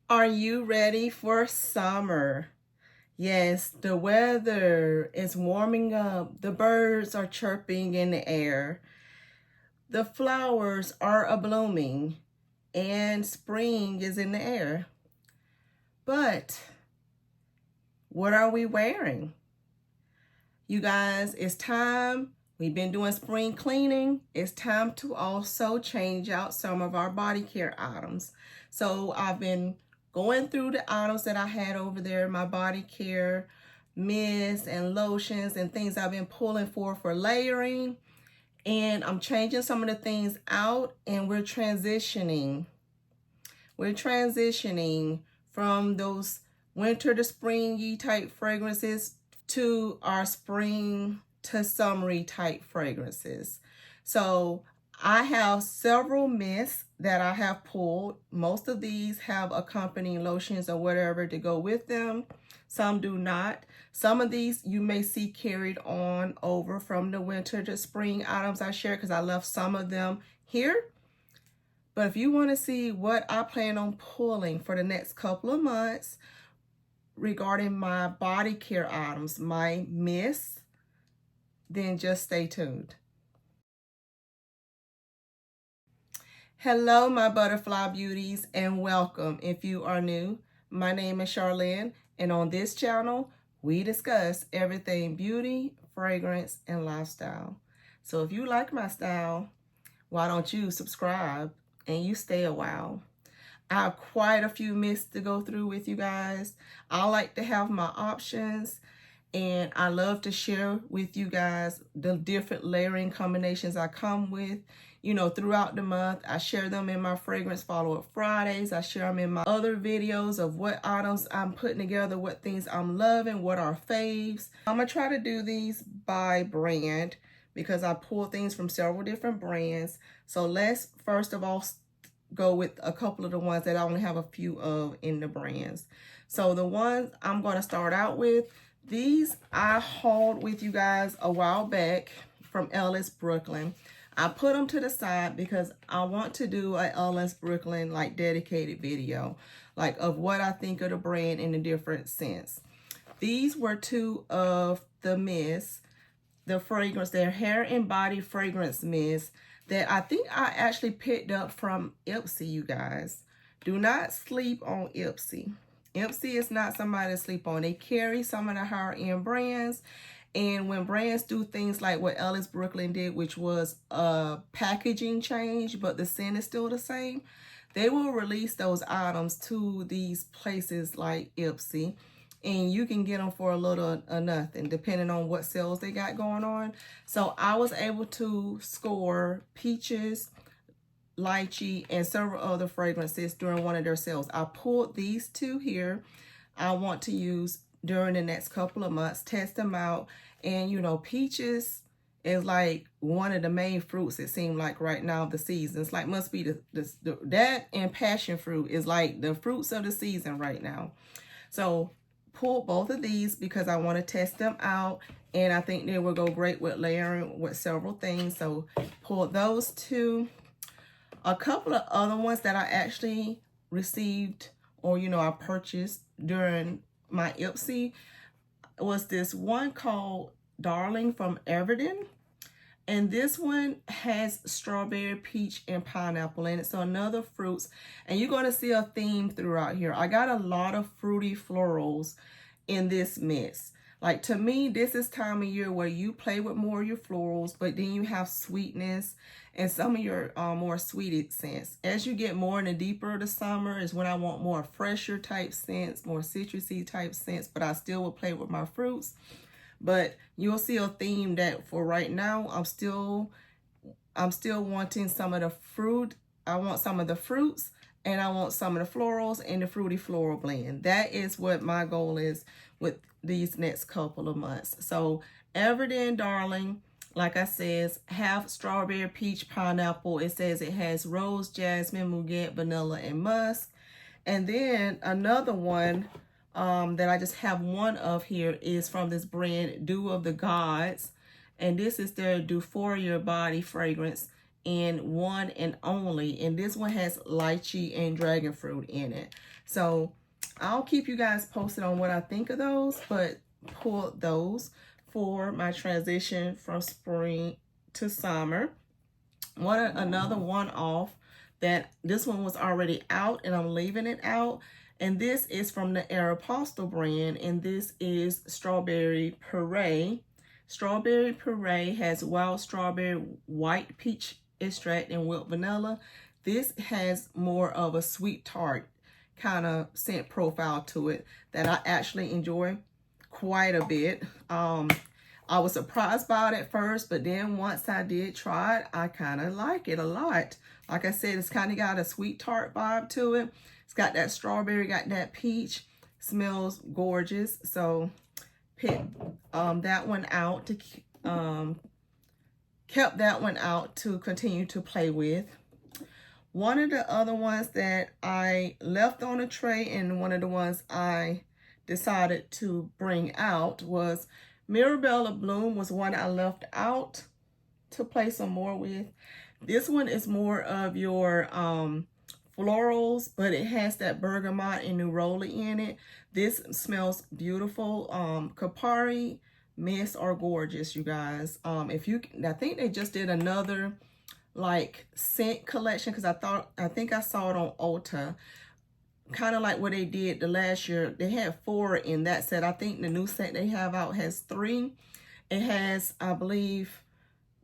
Are you ready for summer? Yes, the weather is warming up. The birds are chirping in the air. The flowers are a-blooming and spring is in the air. But what are we wearing? You guys, it's time. We've been doing spring cleaning. It's time to also change out some of our body care items. So I've been going through the items that I had over there, my body care mists and lotions and things I've been pulling for layering. And I'm changing some of the things out, and we're transitioning. We're transitioning from those winter to springy type fragrances to our spring to summery type fragrances. So I have several mists that I have pulled. Most of these have accompanying lotions or whatever to go with them. Some do not. Some of these you may see carried on over from the winter to spring items I shared because I left some of them here. But if you want to see what I plan on pulling for the next couple of months regarding my body care items, my mists, then just stay tuned. Hello, my butterfly beauties, and welcome if you are new. My name is Charlene, and on this channel, we discuss everything beauty, fragrance, and lifestyle. So if you like my style, why don't you subscribe and you stay a while? I have quite a few mists to go through with you guys. I like to have my options, and I love to share with you guys the different layering combinations I come with, throughout the month. I share them in my Fragrance Follow-Up Fridays. I share them in my other videos of what items I'm putting together, what things I'm loving, what are faves. I'm going to try to do these by brand because I pull things from several different brands. So let's first of all go with a couple of the ones that I only have a few of in the brands. So the ones I'm going to start out with, these I hauled with you guys a while back from Ellis Brooklyn. I put them to the side because I want to do a Ellis Brooklyn dedicated video of what I think of the brand in a different sense. These were two of the mists, the fragrance, their hair and body fragrance mists that I think I actually picked up from Ipsy, you guys. Do not sleep on Ipsy. Ipsy is not somebody to sleep on. They carry some of the higher end brands. And when brands do things like what Ellis Brooklyn did, which was a packaging change, but the scent is still the same, they will release those items to these places like Ipsy. And you can get them for a little or nothing, depending on what sales they got going on. So I was able to score peaches, lychee, and several other fragrances during one of their sales. I pulled these two here. I want to use during the next couple of months, test them out. And peaches is like one of the main fruits, it seems like right now of the season. It's like must be that and passion fruit is like the fruits of the season right now. So pull both of these because I want to test them out, and I think they will go great with layering with several things. So pull those two. A couple of other ones that I actually received or I purchased during my Ipsy was this one called Darling from Everden. And this one has strawberry, peach, and pineapple in it. So another fruits. And you're going to see a theme throughout here. I got a lot of fruity florals in this mix. Like, to me, this is time of year where you play with more of your florals, but then you have sweetness and some of your more sweeted scents. As you get more in the deeper of the summer is when I want more fresher type scents, more citrusy type scents, but I still will play with my fruits. But you'll see a theme that for right now, I'm still wanting some of the fruit. I want some of the fruits, and I want some of the florals and the fruity floral blend. That is what my goal is with these next couple of months. So Everden Darling, like I says, have strawberry, peach, pineapple. It says it has rose, jasmine, muguet, vanilla, and musk. And then another one that I just have one of here is from this brand, Dew of the Gods. And this is their Dew for Your Body fragrance in one and only, and this one has lychee and dragon fruit in it. So I'll keep you guys posted on what I think of those, but pulled those for my transition from spring to summer. Another one off that this one was already out and I'm leaving it out, and this is from the Aeropostale brand, and this is Strawberry Puree. Strawberry Puree has wild strawberry, white peach extract, and whipped vanilla. This has more of a sweet tart kind of scent profile to it that I actually enjoy quite a bit. I was surprised by it at first, but then once I did try it, I kind of like it a lot. Like I said, it's kind of got a sweet tart vibe to it. It's got that strawberry, got that peach. Smells gorgeous. So picked that one out to kept that one out to continue to play with. One of the other ones that I left on a tray, and one of the ones I decided to bring out, was Mirabella Bloom. Was one I left out to play some more with. This one is more of your florals, but it has that bergamot and neroli in it. This smells beautiful. Kopari mists are gorgeous, you guys. I think they just did another like scent collection, because I think I saw it on Ulta, kind of like what they did the last year. They had 4 in that set. I think the new set they have out has 3. It has, I believe,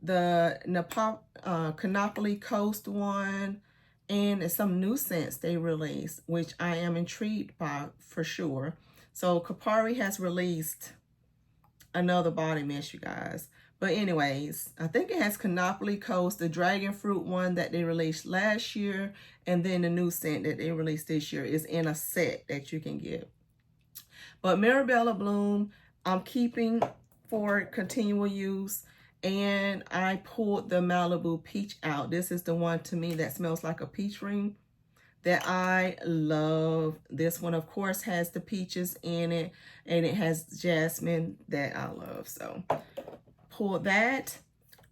the Canopoli Coast one, and some new scents they released, which I am intrigued by for sure. So Kopari has released another body mist, you guys. But anyways, I think it has Canopoli Coast, the dragon fruit one that they released last year, and then the new scent that they released this year is in a set that you can get. But Mirabella Bloom, I'm keeping for continual use, and I pulled the Malibu Peach out. This is the one to me that smells like a peach ring that I love. This one, of course, has the peaches in it, and it has jasmine that I love. So pull that.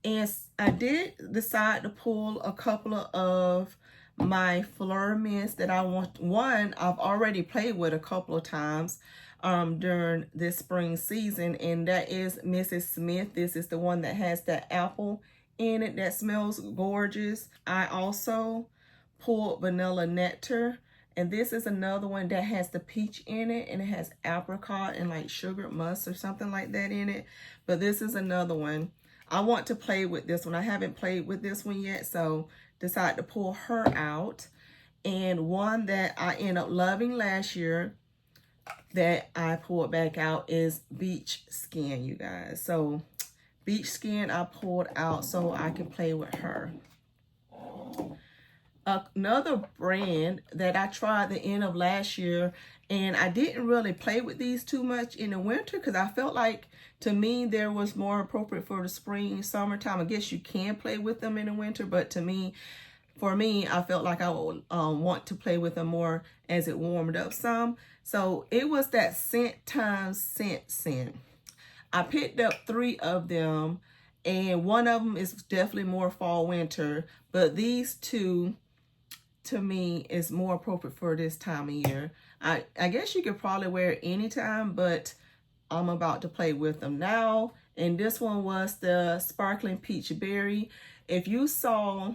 And I did decide to pull a couple of my Phlur mints that I want. One I've already played with a couple of times during this spring season, and that is Mrs. Smith. This is the one that has that apple in it that smells gorgeous. I also pulled Vanilla Nectar, and this is another one that has the peach in it, and it has apricot and like sugared musk or something like that in it. But this is another one. I want to play with this one. I haven't played with this one yet, so decided to pull her out. And one that I ended up loving last year that I pulled back out is Beach Skin, you guys. So Beach Skin I pulled out so I can play with her. Another brand that I tried the end of last year, and I didn't really play with these too much in the winter because I felt like, to me, there was more appropriate for the spring, summertime. I guess you can play with them in the winter, but to me, for me, I felt like I would want to play with them more as it warmed up some. So it was that Scent Times scent. I picked up 3 of them, and one of them is definitely more fall winter, but these 2 to me is more appropriate for this time of year. I guess you could probably wear it anytime, but I'm about to play with them now. And this one was the Sparkling Peach Berry. If you saw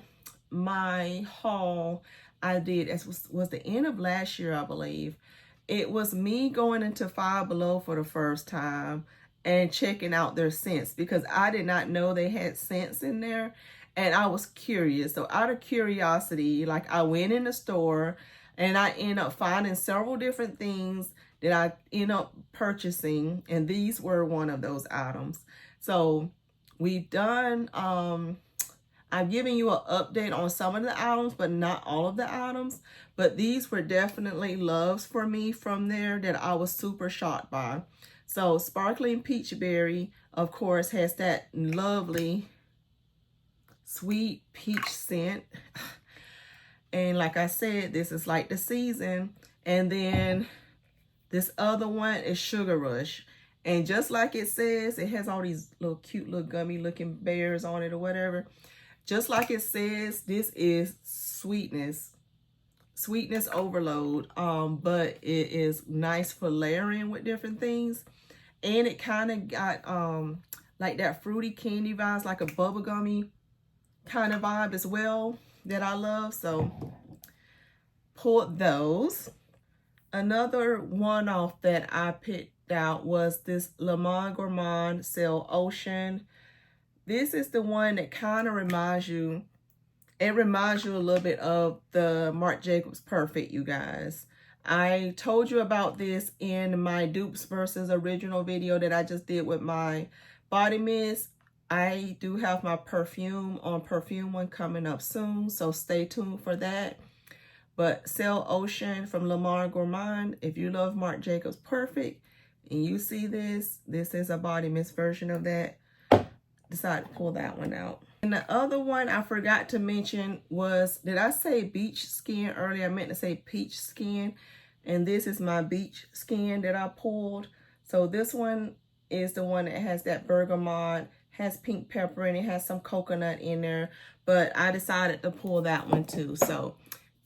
my haul I did, it was the end of last year, I believe. It was me going into Five Below for the first time and checking out their scents, because I did not know they had scents in there. And I was curious. So out of curiosity, like, I went in the store and I ended up finding several different things that I ended up purchasing. And these were one of those items. So we've done, I've given you an update on some of the items, but not all of the items. But these were definitely loves for me from there that I was super shocked by. So Sparkling Peach Berry, of course, has that lovely sweet peach scent, and like I said, this is like the season. And then this other one is Sugar Rush, and just like it says, it has all these little cute little gummy looking bears on it or whatever. just like it says, this is sweetness overload, but it is nice for layering with different things. And it kind of got like that fruity candy vibes, like a bubblegummy kind of vibe as well that I love. So pulled those. Another one-off that I picked out was this Gourmand Cell Ocean. This is the one that kind of reminds you, it reminds you a little bit of the Marc Jacobs Perfect, you guys. I told you about this in my dupes versus original video that I just did with my body mist. I do have my perfume on Perfume one coming up soon, so stay tuned for that. But Cell Ocean from Gourmand, if you love Marc Jacobs Perfect and you see this, this is a body mist version of that. Decided to pull that one out. And the other one I forgot to mention was, did I say beach skin earlier? I meant to say peach skin. And this is my beach skin that I pulled. So this one is the one that has that bergamot, has pink pepper, and it has some coconut in there. But I decided to pull that one too. So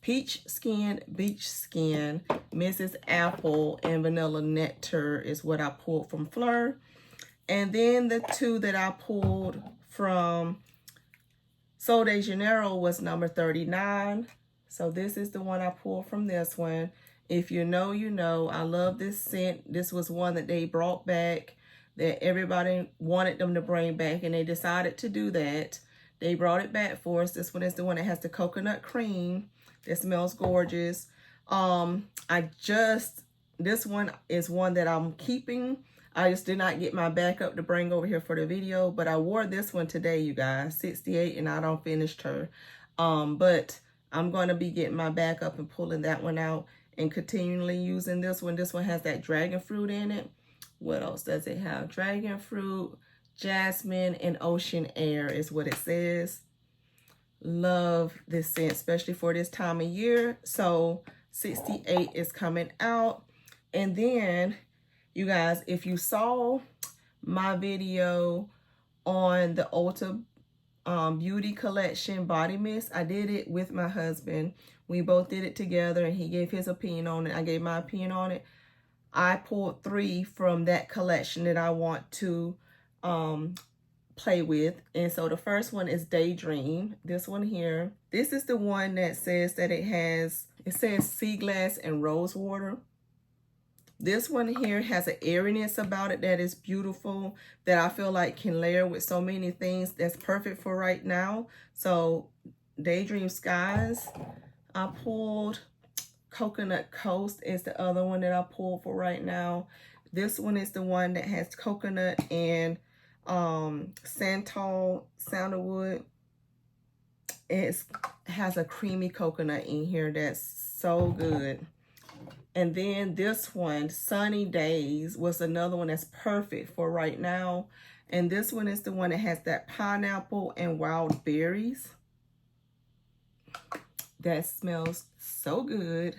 peach skin, beach skin, Mrs. Apple, and vanilla nectar is what I pulled from Phlur. And then the two that I pulled from Sol de Janeiro was number 39. So this is the one I pulled from this one. If you know, you know. I love this scent. This was one that they brought back, that everybody wanted them to bring back, and they decided to do that. They brought it back for us. This one is the one that has the coconut cream. It smells gorgeous. This one is one that I'm keeping. I just did not get my backup to bring over here for the video, but I wore this one today, you guys, 68, and I don't finished her. But I'm going to be getting my backup and pulling that one out and continually using this one. This one has that dragon fruit in it. What else does it have? Dragon fruit, jasmine, and ocean air is what it says. Love this scent, especially for this time of year. So 68 is coming out. And then, you guys, if you saw my video on the Ulta Beauty Collection body mist, I did it with my husband. We both did it together, and he gave his opinion on it. I gave my opinion on it. I pulled 3 from that collection that I want to play with. And so the first one is Daydream. This one here. This is the one that says that it says sea glass and rose water. This one here has an airiness about it that is beautiful, that I feel like can layer with so many things. That's perfect for right now. So Daydream Skies I pulled. Coconut Coast is the other one that I pulled for right now. This one is the one that has coconut and santal, sandalwood. It has a creamy coconut in here that's so good. And then this one, Sunny Days, was another one that's perfect for right now. And this one is the one that has that pineapple and wild berries. That smells so good.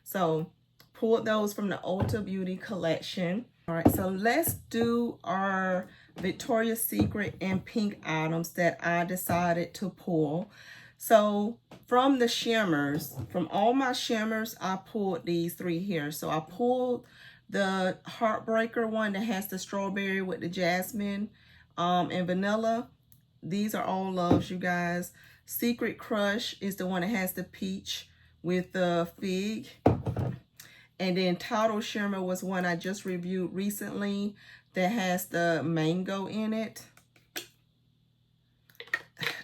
So pulled those from the Ulta Beauty Collection. All right, so let's do our Victoria's Secret and pink items that I decided to pull. So from the shimmers, from all my shimmers, I pulled these 3 here. So I pulled the Heartbreaker one that has the strawberry with the jasmine and vanilla. These are all loves, you guys. Secret Crush is the one that has the peach with the fig. And then Total Shimmer was one I just reviewed recently that has the mango in it.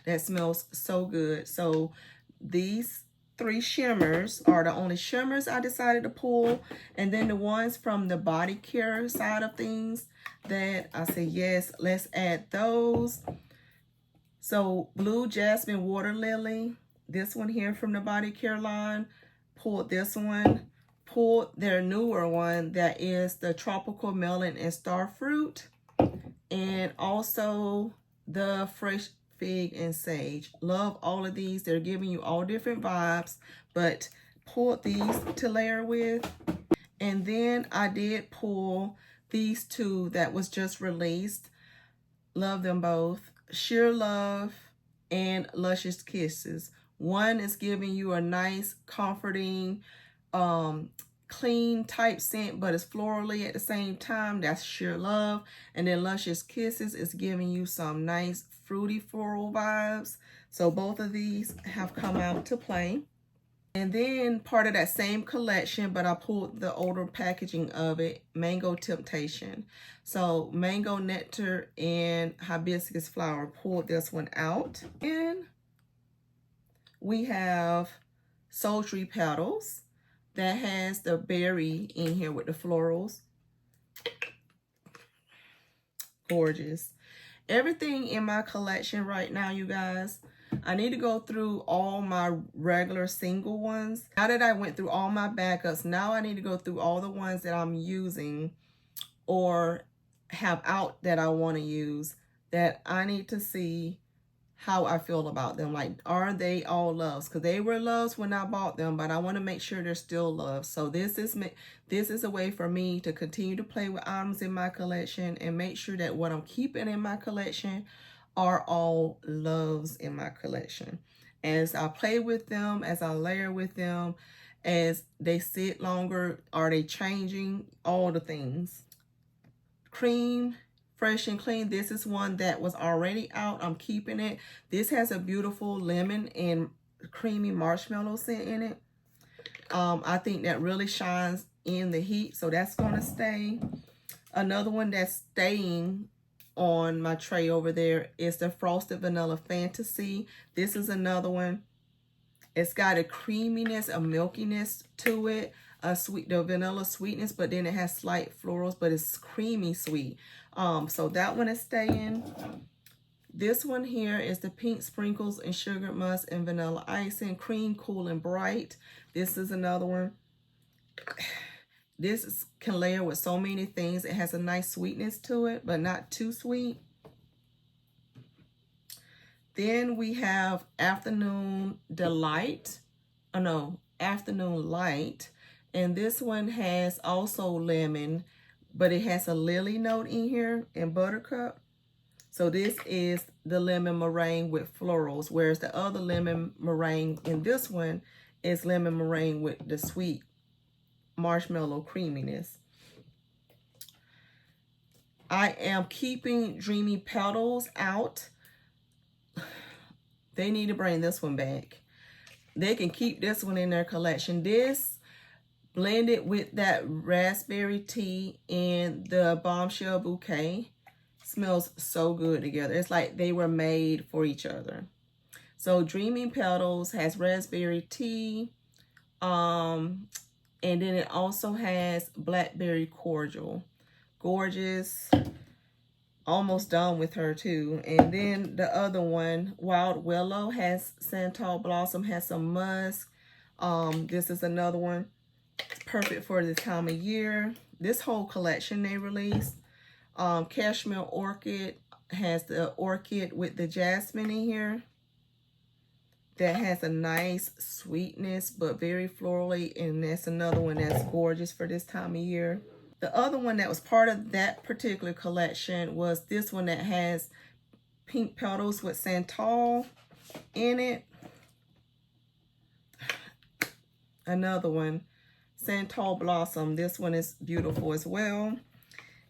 That smells so good. So these 3 shimmers are the only shimmers I decided to pull. And then the ones from the body care side of things that I said, yes, let's add those. So Blue Jasmine Water Lily, this one here from the body care line, pulled this one. Pulled their newer one that is the Tropical Melon and Starfruit. And also the Fresh Fig and Sage. Love all of these. They're giving you all different vibes, but pulled these to layer with. And then I did pull these 2 that was just released. Love them both. Sheer Love and Luscious Kisses. One is giving you a nice, comforting, clean type scent, but it's florally at the same time. That's Sheer Love. And then Luscious Kisses is giving you some nice fruity floral vibes. So both of these have come out to play. And then part of that same collection, but I pulled the older packaging of it, Mango Temptation. So Mango Nectar and Hibiscus Flower, pulled this one out. And we have Sultry Petals that has the berry in here with the florals. Gorgeous. Everything in my collection right now, you guys, I need to go through all my regular single ones. Now that I went through all my backups, now I need to go through all the ones that I'm using or have out that I want to use, that I need to see how I feel about them. Like, are they all loves? Because they were loves when I bought them, but I want to make sure they're still loves. So this is a way for me to continue to play with items in my collection and make sure that what I'm keeping in my collection are all loves in my collection. As I play with them, as I layer with them, as they sit longer, are they changing? All the things. Cream, Fresh and Clean. This is one that was already out. I'm keeping it. This has a beautiful lemon and creamy marshmallow scent in it. I think that really shines in the heat, so that's going to stay. Another one that's staying on my tray over there is the Frosted Vanilla Fantasy. This is another one. It's got a creaminess, a milkiness to it, the vanilla sweetness, but then it has slight florals, but it's creamy sweet. So that one is staying. This one here is the Pink Sprinkles and Sugar Musk and Vanilla Icing, Cream, Cool, and Bright. This is another one. This can layer with so many things. It has a nice sweetness to it, but not too sweet. Then we have Afternoon Delight. Oh no, Afternoon Light. And this one has also lemon, but it has a lily note in here and buttercup. So this is the lemon meringue with florals, whereas the other lemon meringue in this one is lemon meringue with the sweet marshmallow creaminess. I am keeping Dreamy Petals out. They need to bring this one back. They can keep this one in their collection. This blended with that raspberry tea and the Bombshell Bouquet smells so good together. It's like they were made for each other. So Dreamy Petals has raspberry tea, and then it also has blackberry cordial. Gorgeous. Almost done with her too. And then the other one, Wild Willow, has Santal Blossom, has some musk. This is another one. It's perfect for this time of year. This whole collection they released. Cashmere Orchid has the orchid with the jasmine in here. That has a nice sweetness, but very florally. And that's another one that's gorgeous for this time of year. The other one that was part of that particular collection was this one that has Pink Petals with Santal in it. Another one, Santal Blossom. This one is beautiful as well.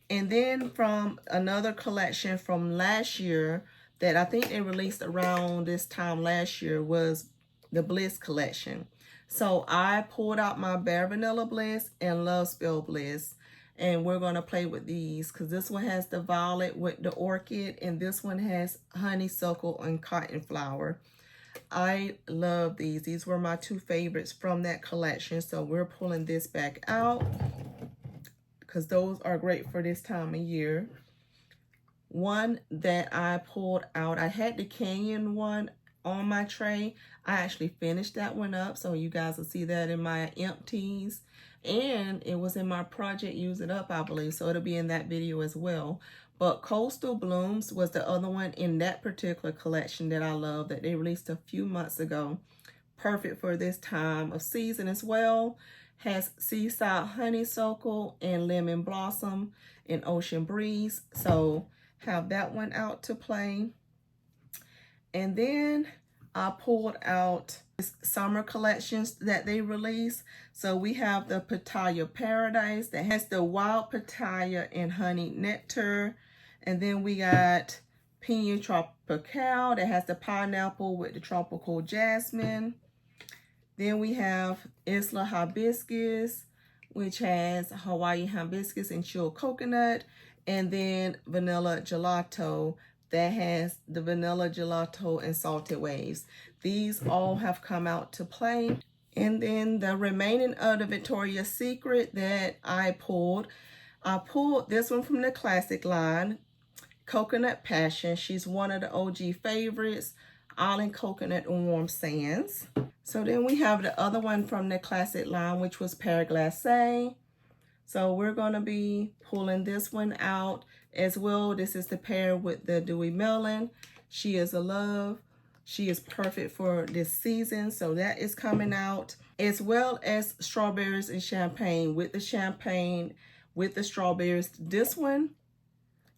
And then from another collection from last year that I think they released around this time last year was the Bliss collection. So I pulled out my Bare Vanilla Bliss and Love Spell Bliss. And we're going to play with these because this one has the violet with the orchid and this one has honeysuckle and cotton flower. I love these. These were my two favorites from that collection. So we're pulling this back out because those are great for this time of year. One that I pulled out, I had the Canyon one on my tray. I actually finished that one up, so you guys will see that in my empties. And it was in my project Use It Up, I believe, so it'll be in that video as well. But Coastal Blooms was the other one in that particular collection that I love, that they released a few months ago. Perfect for this time of season as well. Has Seaside Honeysuckle and Lemon Blossom and Ocean Breeze. So have that one out to play. And then I pulled out summer collections that they released. So we have the Pitaya Paradise that has the wild pitaya and honey nectar. And then we got Pina Tropical that has the pineapple with the tropical jasmine. Then we have Isla Hibiscus, which has Hawaii hibiscus and chilled coconut. And then Vanilla Gelato that has the vanilla gelato and salted waves. These all have come out to play. And then the remaining of the Victoria's Secret that I pulled this one from the classic line, Coconut Passion. She's one of the OG favorites, Island Coconut and Warm Sands. So then we have the other one from the classic line, which was Pear Glacé. So we're going to be pulling this one out as well. This is the pair with the Dewy Melon. She is a love. She is perfect for this season. So that is coming out, as well as Strawberries and Champagne with the champagne with the strawberries. This one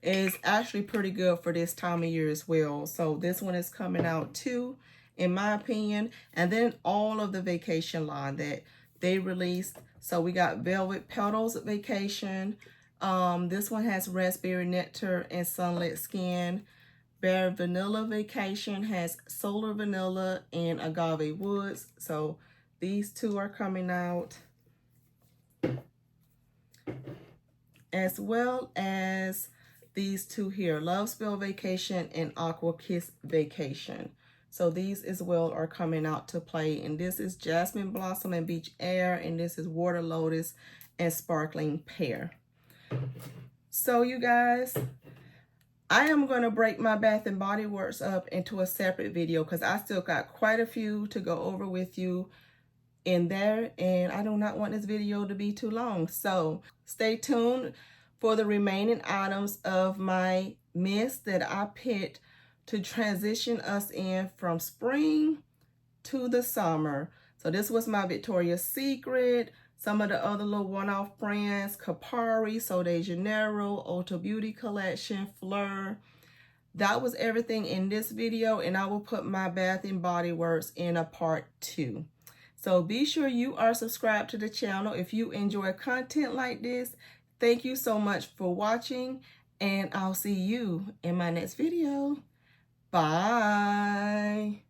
is actually pretty good for this time of year as well. So this one is coming out too, in my opinion. And then all of the vacation line that they released. So we got Velvet Petals Vacation. This one has Raspberry Nectar and Sunlit Skin. Bare Vanilla Vacation has Solar Vanilla and Agave Woods. So these two are coming out. As well as these two here, Love Spell Vacation and Aqua Kiss Vacation. So these as well are coming out to play. And this is Jasmine Blossom and Beach Air. And this is Water Lotus and Sparkling Pear. So you guys, I am going to break my Bath and Body Works up into a separate video because I still got quite a few to go over with you in there. And I do not want this video to be too long. So stay tuned for the remaining items of my mist that I picked to transition us in from spring to the summer. So this was my Victoria's Secret, some of the other little one-off brands, Kopari, So de Janeiro, Ulta Beauty Collection, Phlur. That was everything in this video, and I will put my Bath and Body Works in a part 2. So be sure you are subscribed to the channel if you enjoy content like this. Thank you so much for watching, and I'll see you in my next video. Bye.